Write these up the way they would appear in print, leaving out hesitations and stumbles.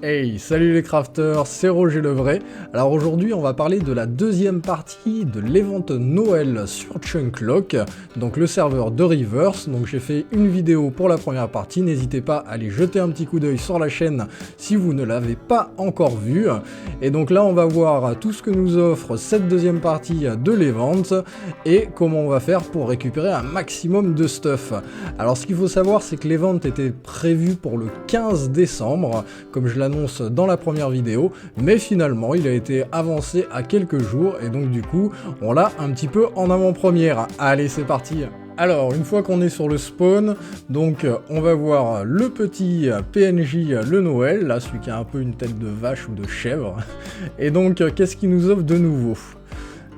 Hey, salut les crafters, c'est Roger Levray. Alors aujourd'hui on va parler de la deuxième partie de l'event Noël sur Chunklock, donc le serveur de Reverse. Donc j'ai fait une vidéo pour la première partie, n'hésitez pas à aller jeter un petit coup d'œil sur la chaîne si vous ne l'avez pas encore vue. Et donc là on va voir tout ce que nous offre cette deuxième partie de l'event et comment on va faire pour récupérer un maximum de stuff. Alors ce qu'il faut savoir c'est que l'event était prévu pour le 15 décembre, comme je l'annonce dans la première vidéo, mais finalement il a été avancé à quelques jours et donc du coup on l'a un petit peu en avant-première. Allez, c'est parti. Alors, une fois qu'on est sur le spawn, donc on va voir le petit PNJ le Noël, là celui qui a un peu une tête de vache ou de chèvre. Et donc qu'est-ce qu'il nous offre de nouveau ?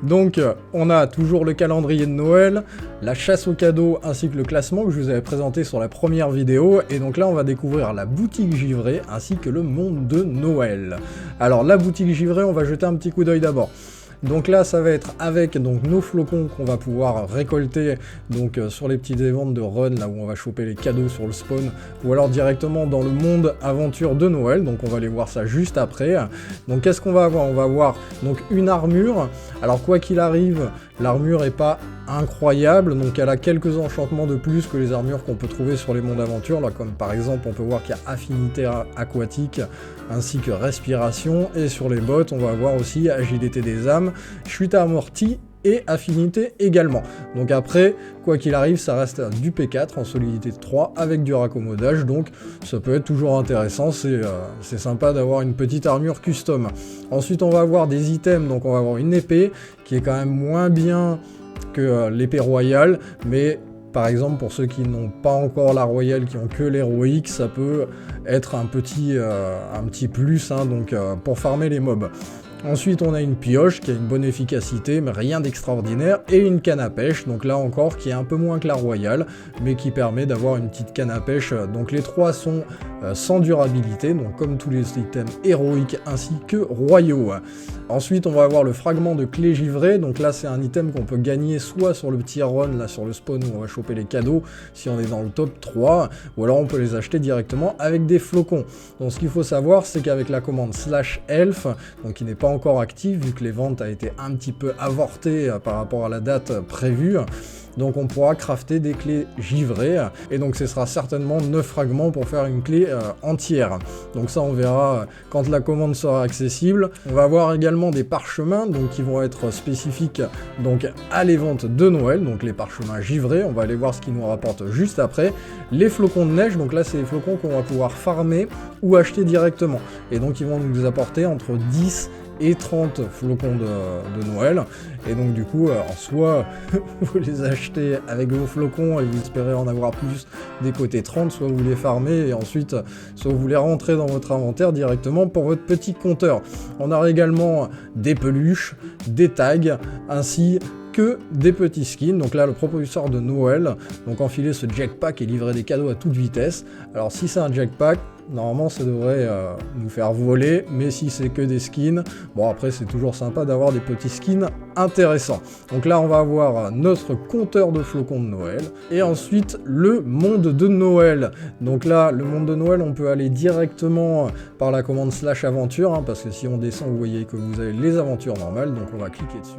Donc on a toujours le calendrier de Noël, la chasse aux cadeaux ainsi que le classement que je vous avais présenté sur la première vidéo, et donc là on va découvrir la boutique givrée ainsi que le monde de Noël. Alors la boutique givrée, on va jeter un petit coup d'œil d'abord. Donc là ça va être avec donc nos flocons qu'on va pouvoir récolter donc sur les petites événements de run, là où on va choper les cadeaux sur le spawn, ou alors directement dans le monde aventure de Noël. Donc on va aller voir ça juste après. Donc qu'est-ce qu'on va avoir? On va avoir donc une armure. Alors quoi qu'il arrive, l'armure est pas incroyable, donc elle a quelques enchantements de plus que les armures qu'on peut trouver sur les mondes aventure, là, comme par exemple on peut voir qu'il y a affinité aquatique ainsi que respiration, et sur les bottes on va avoir aussi agilité des âmes, chute amortie et affinité également. Donc après, quoi qu'il arrive, ça reste du P4 en solidité 3 avec du raccommodage, donc ça peut être toujours intéressant, c'est sympa d'avoir une petite armure custom. Ensuite on va avoir des items, donc on va avoir une épée qui est quand même moins bien que l'épée royale, mais par exemple pour ceux qui n'ont pas encore la royale, qui ont que l'héroïque, ça peut être un petit plus, hein, donc pour farmer les mobs. Ensuite on a une pioche qui a une bonne efficacité mais rien d'extraordinaire, et une canne à pêche, donc là encore qui est un peu moins que la royale mais qui permet d'avoir une petite canne à pêche. Donc les trois sont sans durabilité, donc comme tous les items héroïques ainsi que royaux. Ensuite on va avoir le fragment de clé givrée, donc là c'est un item qu'on peut gagner soit sur le petit run, là sur le spawn où on va choper les cadeaux si on est dans le top 3, ou alors on peut les acheter directement avec des flocons. Donc ce qu'il faut savoir c'est qu'avec la commande /elf, donc qui n'est pas encore active vu que les ventes a été un petit peu avortées par rapport à la date prévue, donc on pourra crafter des clés givrées, et donc ce sera certainement 9 fragments pour faire une clé entière. Donc ça on verra quand la commande sera accessible. On va avoir également des parchemins, donc qui vont être spécifiques donc à les ventes de Noël, donc les parchemins givrés, on va aller voir ce qu'ils nous rapportent juste après. Les flocons de neige, donc là c'est les flocons qu'on va pouvoir farmer ou acheter directement, et donc ils vont nous apporter entre 10 et 30 flocons de Noël, et donc du coup soit vous les achetez avec vos flocons et vous espérez en avoir plus des côtés 30, soit vous les farmez et ensuite soit vous les rentrez dans votre inventaire directement pour votre petit compteur. On a également des peluches, des tags, ainsi que des petits skins. Donc là le propulseur de Noël, donc enfiler ce jackpack et livrer des cadeaux à toute vitesse. Alors si c'est un jackpack, normalement ça devrait nous faire voler, mais si c'est que des skins, bon après c'est toujours sympa d'avoir des petits skins intéressants. Donc là on va avoir notre compteur de flocons de Noël, et ensuite le monde de Noël. Donc là le monde de Noël, on peut aller directement par la commande /aventure, hein, parce que si on descend vous voyez que vous avez les aventures normales, donc on va cliquer dessus.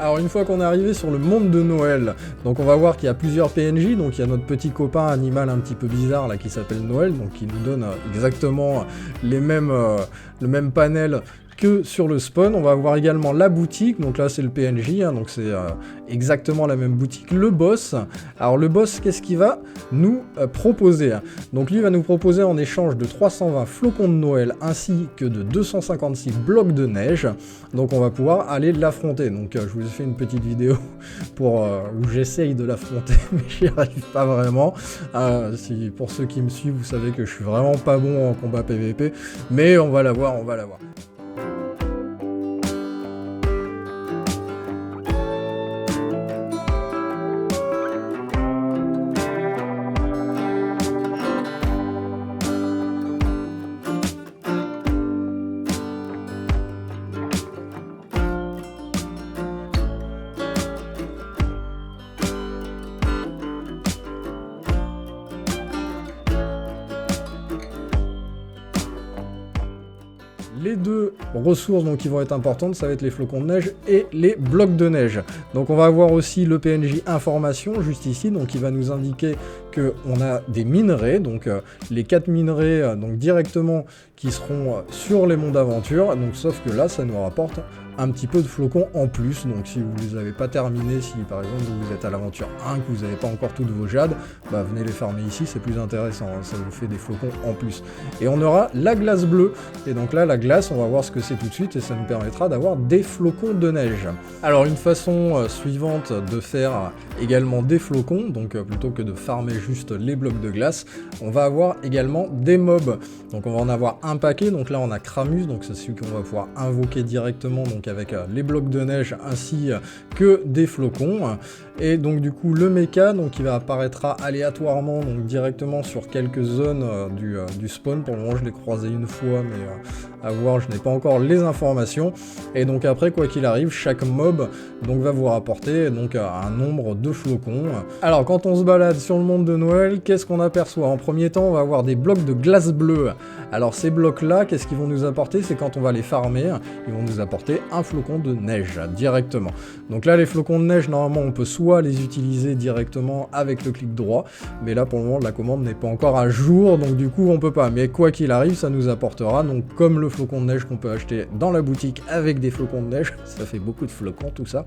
Alors une fois qu'on est arrivé sur le monde de Noël, donc on va voir qu'il y a plusieurs PNJ, donc il y a notre petit copain animal un petit peu bizarre là qui s'appelle Noël, donc qui nous donne exactement le même panel que sur le spawn. On va avoir également la boutique, donc là c'est le PNJ, hein, donc c'est exactement la même boutique. Le boss, alors le boss, qu'est-ce qu'il va nous proposer? Donc lui va nous proposer en échange de 320 flocons de Noël ainsi que de 256 blocs de neige. Donc on va pouvoir aller l'affronter. Donc je vous ai fait une petite vidéo pour où j'essaye de l'affronter, mais j'y arrive pas vraiment. Pour ceux qui me suivent, vous savez que je suis vraiment pas bon en combat PVP, mais on va la voir, on va la voir. Les deux ressources donc, qui vont être importantes, ça va être les flocons de neige et les blocs de neige. Donc on va avoir aussi le PNJ information juste ici, donc il va nous indiquer qu'on a des minerais, donc les 4 minerais donc directement qui seront sur les monts d'aventure, donc sauf que là ça nous rapporte un petit peu de flocons en plus, donc si vous ne les avez pas terminés, si par exemple vous êtes à l'aventure 1, que vous n'avez pas encore toutes vos jades, bah venez les farmer ici, c'est plus intéressant, hein, ça vous fait des flocons en plus. Et on aura la glace bleue, et donc là la glace, on va voir ce que c'est tout de suite, et ça nous permettra d'avoir des flocons de neige. Alors une façon suivante de faire également des flocons, donc plutôt que de farmer juste les blocs de glace, on va avoir également des mobs. Donc on va en avoir un paquet, donc là on a Kramus, donc c'est celui qu'on va pouvoir invoquer directement, donc avec les blocs de neige ainsi que des flocons. Et donc du coup le mecha, donc il va apparaîtra aléatoirement donc directement sur quelques zones du spawn. Pour le moment je l'ai croisé une fois, mais à voir, je n'ai pas encore les informations. Et donc après, quoi qu'il arrive, chaque mob donc va vous rapporter donc un nombre de flocons. Alors quand on se balade sur le monde de Noël, qu'est-ce qu'on aperçoit? En premier temps, on va avoir des blocs de glace bleue. Alors ces blocs là, qu'est-ce qu'ils vont nous apporter? C'est quand on va les farmer, ils vont nous apporter un flocon de neige directement. Donc là les flocons de neige, normalement on peut soit les utiliser directement avec le clic droit, mais là pour le moment la commande n'est pas encore à jour, donc du coup on peut pas. Mais quoi qu'il arrive, ça nous apportera, donc comme le flocon de neige qu'on peut acheter dans la boutique avec des flocons de neige, ça fait beaucoup de flocons tout ça,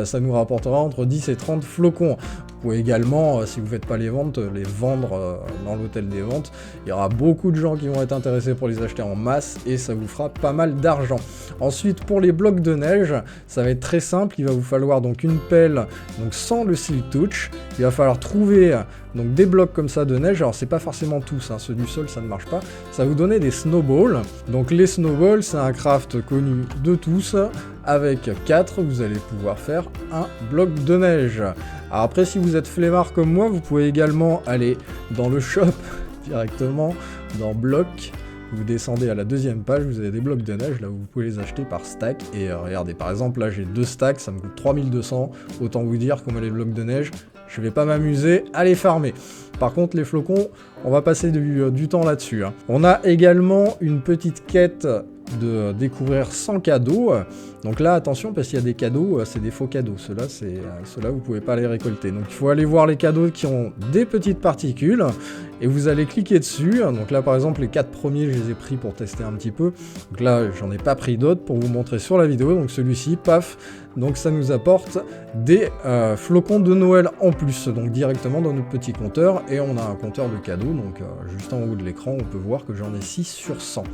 ça nous rapportera entre 10 et 30 flocons. Vous pouvez également, si vous ne faites pas les ventes, les vendre dans l'hôtel des ventes. Il y aura beaucoup de gens qui vont être intéressés pour les acheter en masse et ça vous fera pas mal d'argent. Ensuite, pour les blocs de neige, ça va être très simple. Il va vous falloir donc une pelle, donc sans le Silk Touch. Il va falloir trouver donc des blocs comme ça de neige. Alors c'est pas forcément tous, hein, ceux du sol ça ne marche pas. Ça va vous donner des snowballs. Donc les snowballs, c'est un craft connu de tous. Avec 4, vous allez pouvoir faire un bloc de neige. Alors après, si vous êtes flemmard comme moi, vous pouvez également aller dans le shop directement, dans bloc. Vous descendez à la deuxième page, vous avez des blocs de neige, là vous pouvez les acheter par stack. Et regardez, par exemple, là j'ai 2 stacks, ça me coûte 3200. Autant vous dire qu'on met les blocs de neige, je vais pas m'amuser à les farmer. Par contre, les flocons, on va passer du temps là-dessus. Hein. On a également une petite quête de découvrir 100 cadeaux. Donc là, attention, parce qu'il y a des cadeaux, c'est des faux cadeaux. Ceux-là, vous pouvez pas les récolter. Donc il faut aller voir les cadeaux qui ont des petites particules. Et vous allez cliquer dessus. Donc là, par exemple, les 4 premiers, je les ai pris pour tester un petit peu. Donc là, j'en ai pas pris d'autres pour vous montrer sur la vidéo. Donc celui-ci, paf. Donc ça nous apporte des flocons de Noël en plus. Donc directement dans notre petit compteur. Et on a un compteur de cadeaux. Donc juste en haut de l'écran, on peut voir que j'en ai 6 sur 100.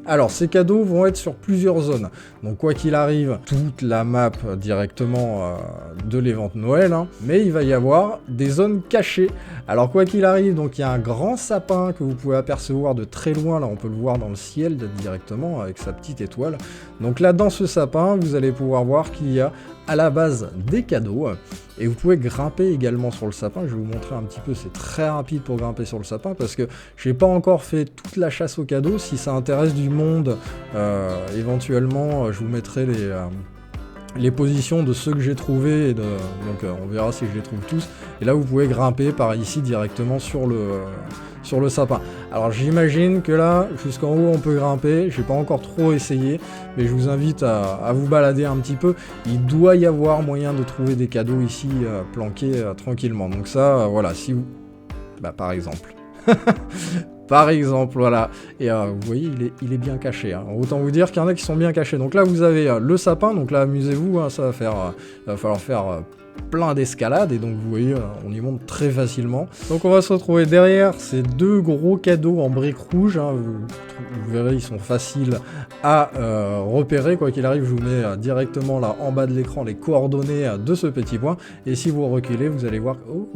Alors, ces cadeaux vont être sur plusieurs zones. Donc, quoi qu'il arrive, toute la map directement de l'event Noël, hein, mais il va y avoir des zones cachées. Alors, quoi qu'il arrive, donc il y a un grand sapin que vous pouvez apercevoir de très loin. Là, on peut le voir dans le ciel directement avec sa petite étoile. Donc là, dans ce sapin, vous allez pouvoir voir qu'il y a à la base des cadeaux. Et vous pouvez grimper également sur le sapin. Je vais vous montrer un petit peu, c'est très rapide pour grimper sur le sapin parce que j'ai pas encore fait toute la chasse aux cadeaux. Si ça intéresse du monde, éventuellement, je vous mettrai les positions de ceux que j'ai trouvés. Donc on verra si je les trouve tous. Et là, vous pouvez grimper par ici directement sur le sapin. Alors j'imagine que là, jusqu'en haut, on peut grimper. J'ai pas encore trop essayé, mais je vous invite à vous balader un petit peu. Il doit y avoir moyen de trouver des cadeaux ici planqués tranquillement. Donc ça, voilà, si vous... Bah par exemple. Par exemple, voilà. Et vous voyez, il est bien caché. Hein. Autant vous dire qu'il y en a qui sont bien cachés. Donc là, vous avez le sapin. Donc là, amusez-vous. Hein, ça va falloir faire plein d'escalades. Et donc, vous voyez, on y monte très facilement. Donc, on va se retrouver derrière ces deux gros cadeaux en briques rouges. Hein. Vous verrez, ils sont faciles à repérer. Quoi qu'il arrive, je vous mets directement là en bas de l'écran les coordonnées de ce petit point. Et si vous reculez, vous allez voir... Oh,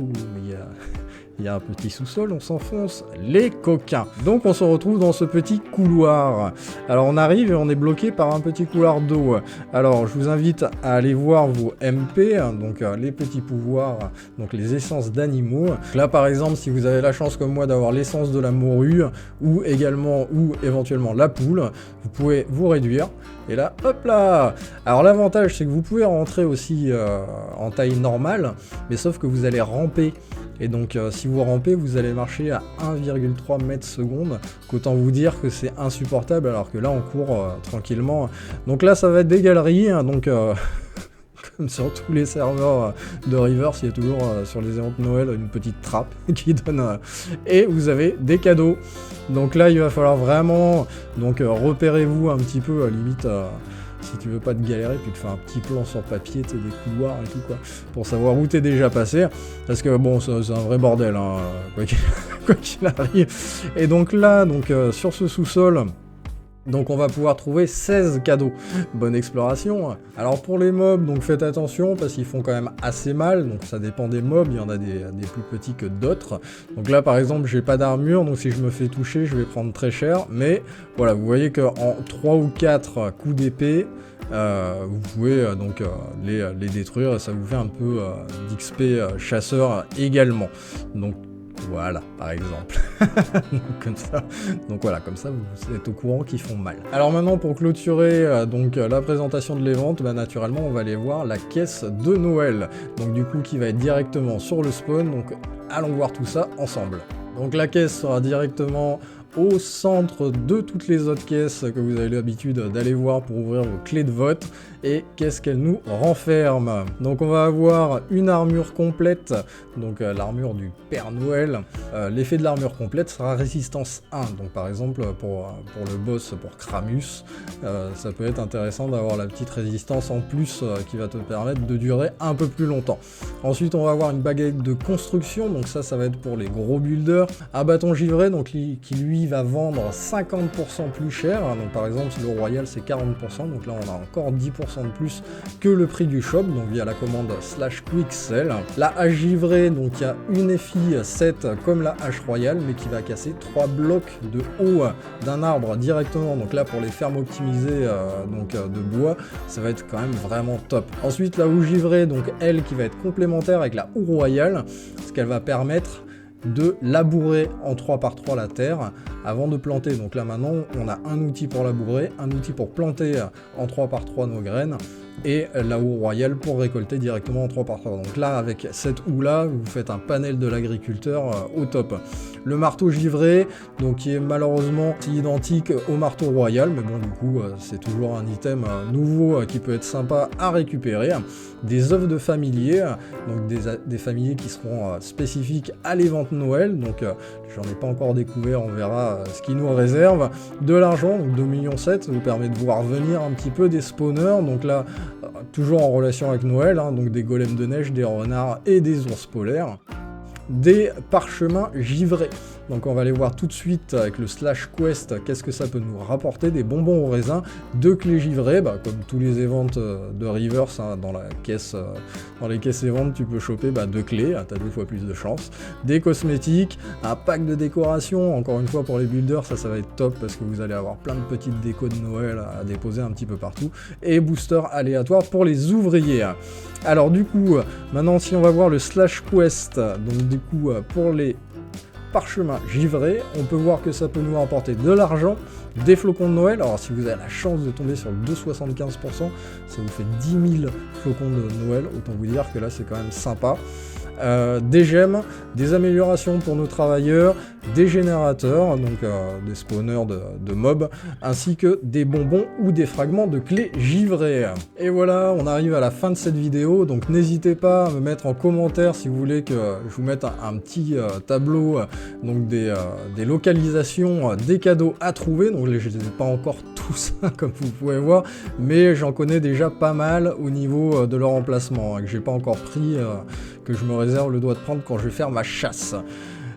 il y a un petit sous-sol, on s'enfonce, les coquins. Donc on se retrouve dans ce petit couloir. Alors on arrive et on est bloqué par un petit couloir d'eau. Alors je vous invite à aller voir vos MP, donc les petits pouvoirs, donc les essences d'animaux. Là par exemple, si vous avez la chance comme moi d'avoir l'essence de la morue, ou éventuellement la poule, vous pouvez vous réduire. Et là, hop là! Alors l'avantage c'est que vous pouvez rentrer aussi en taille normale, mais sauf que vous allez ramper. Et donc si vous rampez, vous allez marcher à 1,3 mètres seconde, qu'autant vous dire que c'est insupportable, alors que là on court tranquillement. Donc là ça va être des galeries, hein, donc comme sur tous les serveurs de Rivers, il y a toujours sur les événements de Noël une petite trappe qui donne... et vous avez des cadeaux. Donc là il va falloir vraiment repérez-vous un petit peu, limite... si tu veux pas te galérer, tu te fais un petit plan sur papier, tu sais, des couloirs et tout quoi, pour savoir où t'es déjà passé, parce que bon, c'est un vrai bordel, hein, quoi qu'il arrive. Et donc là, sur ce sous-sol, donc on va pouvoir trouver 16 cadeaux. Bonne exploration. Alors pour les mobs, donc faites attention parce qu'ils font quand même assez mal, donc ça dépend des mobs, il y en a des plus petits que d'autres. Donc là par exemple j'ai pas d'armure, donc si je me fais toucher je vais prendre très cher, mais voilà, vous voyez qu'en 3 ou 4 coups d'épée, vous pouvez les détruire, et ça vous fait un peu d'XP chasseur également. Donc voilà, par exemple. Comme ça, vous êtes au courant qu'ils font mal. Alors maintenant, pour clôturer la présentation de l'event, naturellement, on va aller voir la caisse de Noël. Donc du coup, qui va être directement sur le spawn. Donc allons voir tout ça ensemble. Donc la caisse sera directement au centre de toutes les autres caisses que vous avez l'habitude d'aller voir pour ouvrir vos clés de vote. Et qu'est-ce qu'elle nous renferme? Donc on va avoir une armure complète, donc l'armure du Père Noël. L'effet de l'armure complète sera résistance 1, donc par exemple pour le boss, pour Kramus, ça peut être intéressant d'avoir la petite résistance en plus qui va te permettre de durer un peu plus longtemps. Ensuite on va avoir une baguette de construction, donc ça va être pour les gros builders. Un bâton givré, donc qui lui va vendre 50% plus cher, hein, donc par exemple le royal c'est 40%, donc là on a encore 10% de plus que le prix du shop, donc via la commande /quicksell. La hache givrée, donc il y a une FI 7 comme la hache royale, mais qui va casser 3 blocs de haut d'un arbre directement, donc là pour les fermes optimisées de bois, ça va être quand même vraiment top. Ensuite la houe givrée, donc elle qui va être complémentaire avec la houe royale, ce qu'elle va permettre de labourer en 3x3 la terre avant de planter. Donc là maintenant on a un outil pour labourer, un outil pour planter en 3x3 nos graines, et la houe royale pour récolter directement en 3x3. Donc là avec cette houe là vous faites un panel de l'agriculteur au top. Le marteau givré, donc qui est malheureusement identique au marteau royal, mais bon du coup c'est toujours un item nouveau qui peut être sympa à récupérer. Des œufs de familiers, donc des familiers qui seront spécifiques à l'event Noël, donc j'en ai pas encore découvert, on verra ce qui nous réserve. De l'argent, donc 2,7 millions, ça vous permet de voir venir un petit peu des spawners, donc là toujours en relation avec Noël, hein, donc des golems de neige, des renards et des ours polaires. Des parchemins givrés. Donc on va aller voir tout de suite avec le /quest qu'est-ce que ça peut nous rapporter. Des bonbons au raisin, 2 clés givrées, comme tous les events de Rivers, hein, dans les caisses events tu peux choper 2 clés, t'as 2 fois plus de chance. Des cosmétiques, un pack de décoration, encore une fois pour les builders ça va être top parce que vous allez avoir plein de petites décos de Noël à déposer un petit peu partout. Et booster aléatoire pour les ouvriers. Alors du coup, maintenant si on va voir le /quest, donc du coup pour les parchemins givrés, on peut voir que ça peut nous rapporter de l'argent, des flocons de Noël. Alors si vous avez la chance de tomber sur le 2,75%, ça vous fait 10 000 flocons de Noël, autant vous dire que là c'est quand même sympa. des gemmes, des améliorations pour nos travailleurs, des générateurs, donc des spawners de mobs, ainsi que des bonbons ou des fragments de clés givrées. Et voilà, on arrive à la fin de cette vidéo, donc n'hésitez pas à me mettre en commentaire si vous voulez que je vous mette un petit tableau donc des localisations des cadeaux à trouver. Donc je ne les ai pas encore tous comme vous pouvez voir, mais j'en connais déjà pas mal au niveau de leur emplacement, que j'ai pas encore pris, que je me réserve le droit de prendre quand je vais faire ma chasse.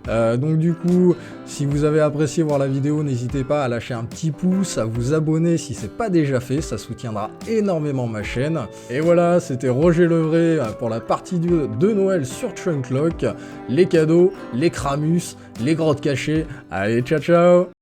Donc du coup, si vous avez apprécié voir la vidéo, n'hésitez pas à lâcher un petit pouce, à vous abonner si c'est pas déjà fait, ça soutiendra énormément ma chaîne. Et voilà, c'était Roger Levray pour la partie 2 de Noël sur Chunklock, les cadeaux, les Kramus, les grottes cachées. Allez, ciao ciao!